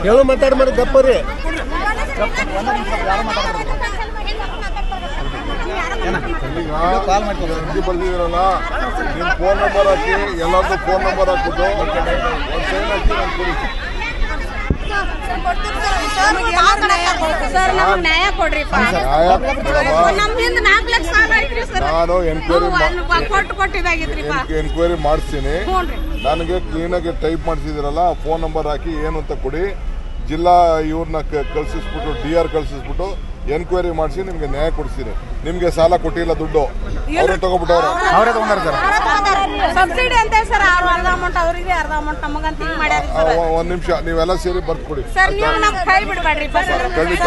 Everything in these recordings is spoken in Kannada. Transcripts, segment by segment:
ಹೇಳು ಮಾತಾಡಿ ಮಾಡಿ ಗಪ್ಪರಿ ಅರ್ಜಿ ಬರ್ದಿದ್ದೀರಲ್ಲ ನಿಮ್ಮ ಫೋನ್ ನಂಬರ್ ಹಾಕಿ ಎಲ್ಲರದ್ದು ಫೋನ್ ನಂಬರ್ ಹಾಕ್ಬಿಟ್ಟು ಒಂದು ಸೈನ್ ಹಾಕಿ ನಾನು ಕೊಡಿ ನ್ಯಾಯ ಕೊಡ್ರಿ. ನಾನು ಎನ್ಕ್ವೈರಿ ಮಾಡಿಸ್ತೀನಿ. ನನಗೆ ಕ್ಲೀನಾಗಿ ಟೈಪ್ ಮಾಡಿಸಿದಿರಲ್ಲ ಫೋನ್ ನಂಬರ್ ಹಾಕಿ ಏನು ಅಂತ ಕೊಡಿ. ಜಿಲ್ಲಾ ಇವ್ರನ್ನ ಕಳ್ಸಿಸ್ಬಿಟ್ಟು DR ಕಳ್ಸಿಸ್ಬಿಟ್ಟು ಎನ್ಕ್ವೈರಿ ಮಾಡಿಸಿ ನಿಮ್ಗೆ ನ್ಯಾಯ ಕೊಡಿಸ್ತೀನಿ. ನಿಮ್ಗೆ ಸಾಲ ಕೊಟ್ಟಿಲ್ಲ, ದುಡ್ಡು ಅವರೇ ತಗೋಬಿಟ್ಟವ್ರೆ, ಅವರೇ ತಗೊಂಡಾರ ಸರ್. ಸಬ್ಸಿಡಿ ಅಂತ ಸರ್, ಅರ್ಧ ಅಮೌಂಟ್ ಅವರಿಗೆ ಅರ್ಧ ಅಮೌಂಟ್ ನಮಗಂತ ಹಿಂಗ್ ಮಾಡ್ಯಾರ. ಒಂದ್ ನಿಮಿಷ ನೀವೆಲ್ಲ ಸೇರಿ ಬರ್ಕೊಡಿ ಸರ್. ನೀವು ನಮ್ ಕೈ ಬಿಡಬೇಡ್ರಿ ಖಂಡಿತ.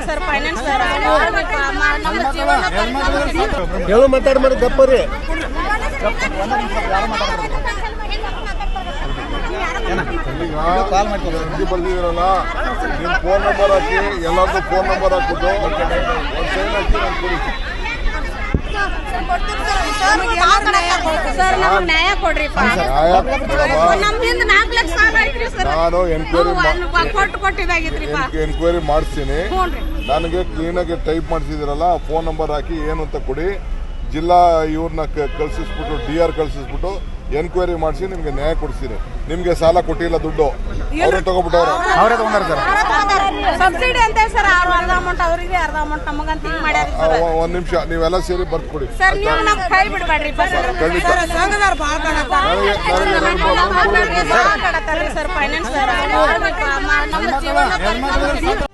ಸರ್ ಫೈನಾನ್ಸ್ ಸರ್ ನಮ್ಮ ಜೀವನ ಹೇಳು ಮಾತಾಡಿ ಮಾಡಿ ಗಪ್ಪರಿ ಅರ್ಜಿ ಬರ್ದಿದ್ದೀರಲ್ಲ ನಿಮ್ಮ ಫೋನ್ ನಂಬರ್ ಹಾಕಿ ಎಲ್ಲರದ್ದು ಫೋನ್ ನಂಬರ್ ಹಾಕ್ಬಿಟ್ಟು ಒಂದು ಸೈನ್ ಹಾಕಿ ನಾನು ಕೊಡಿ. ಸರ್ ನಮ್ಗೆ ನ್ಯಾಯ ಕೊಡ್ರಿ. ನಮ್ಮಿಂದ 4 ಲಕ್ಷ ಸಾಲ ಐತ್ರಿ ಸರ್. ನಾನು ಎನ್ಕ್ವೈರಿ ಮಾಡಿಸ್ತೀನಿ. ನನಗೆ ಕ್ಲೀನಾಗಿ ಟೈಪ್ ಮಾಡಿಸಿದಿರಲ್ಲ ಫೋನ್ ನಂಬರ್ ಹಾಕಿ ಏನು ಅಂತ ಕೊಡಿ. ಜಿಲ್ಲಾ ಇವ್ರನ್ನ ಕಳ್ಸಿಸ್ಬಿಟ್ಟು DR ಕಳ್ಸಿಸ್ಬಿಟ್ಟು ಎನ್ಕ್ವೈರಿ ಮಾಡಿಸಿ ನಿಮ್ಗೆ ನ್ಯಾಯ ಕೊಡಿಸ್ತೀನಿ. ನಿಮ್ಗೆ ಸಾಲ ಕೊಟ್ಟಿಲ್ಲ, ದುಡ್ಡು ಅವರೇ ತಗೋಬಿಟ್ಟವ್ರೆ, ಅವರೇ ತಗೊಂಡಾರ ಸರ್. ಸಬ್ಸಿಡಿ ಅಂತ ಸರ್, ಅರ್ಧ ಅಮೌಂಟ್ ಅವರಿಗೆ ಅರ್ಧ ಅಮೌಂಟ್ ನಮಗಂತ ಹಿಂಗ್ ಮಾಡ್ಯಾರ. ಒಂದ್ ನಿಮಿಷ ನೀವೆಲ್ಲ ಸೇರಿ ಬರ್ಕೊಡಿ. ಸರ್. ನೀವು ನಮ್ ಕೈ ಬಿಡಬೇಡ್ರಿ ಖಂಡಿತ. ಸರ್ ಫೈನಾನ್ಸ್ ಸರ್ ನಮ್ಮ ಜೀವನ